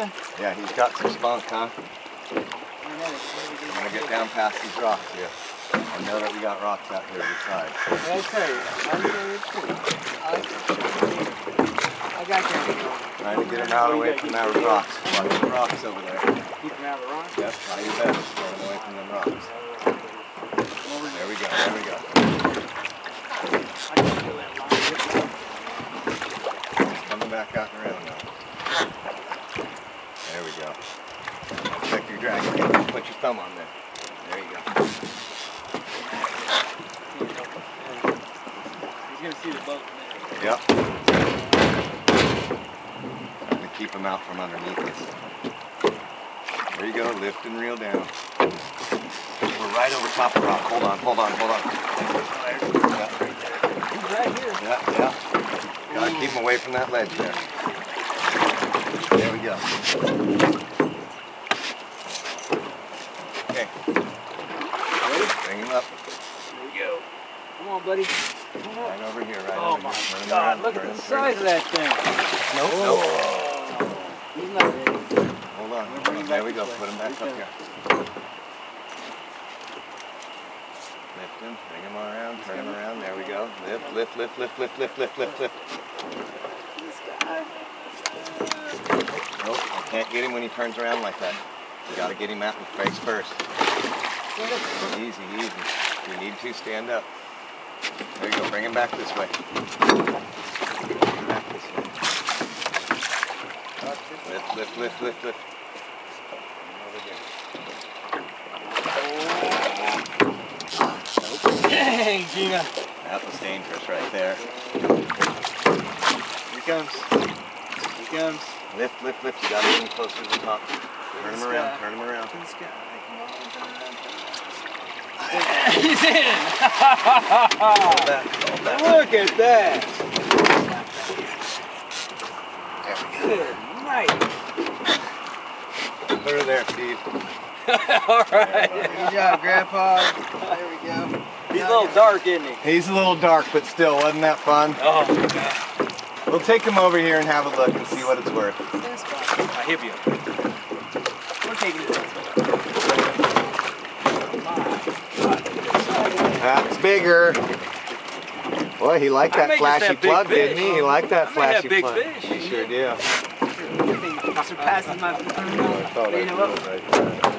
huh? Yeah, he's got some spunk, huh? I'm gonna get down past these rocks here. I know that we got rocks out here beside. I'll tell you, I got you. Trying to get him out away from those rocks. Watch the rocks over there. Keep him out of the rocks? Yep, try your best. Get him away from them rocks. There we go, there we go. I can feel that line. Coming back out and around now. There we go. Check your drag. Put your thumb on there. There you go. He's going to see the boat. Yep. I'm going to keep him out from underneath us. There you go. Lift and reel down. We're right over top of the rock. Hold on, hold on, hold on. Yeah. He's right here. Yeah, yeah. Gotta keep him away from that ledge there. There we go. Okay. Ready? Bring him up. There we go. Come on, buddy. Come on. Right over here, right oh over my here. God, look at the size of that thing. Nope, nope. Nope. He's not ready. Hold on. There we go. Put him back up here. Lift him. Bring him around. Turn him around. There we go. Lift, lift, lift, lift, lift, lift, lift, lift, lift. This guy. Nope. I can't get him when he turns around like that. You got to get him out with face first. Easy, easy. If you need to, stand up. There you go. Bring him back this way. Bring him back this way. Lift, lift, lift, lift, lift. Over here. Dang, Gina. That was dangerous right there. Here he comes. Here he comes. Lift, lift, lift. You got to get him closer to the top. Turn him around. Turn him around. This guy. He's in! Hold that. Look at that! There we go. Good night! Put her there, Steve. Alright. Good job, Grandpa. There we go. He's a little dark, isn't he? He's a little dark, but still, wasn't that fun? Oh, my God. We'll take him over here and have a look and see what it's worth. I hit you. We're taking it. That's bigger. Boy, he liked that flashy plug, didn't he? He liked that flashy big plug. fish. He sure did. Surpasses my I thought I did right there.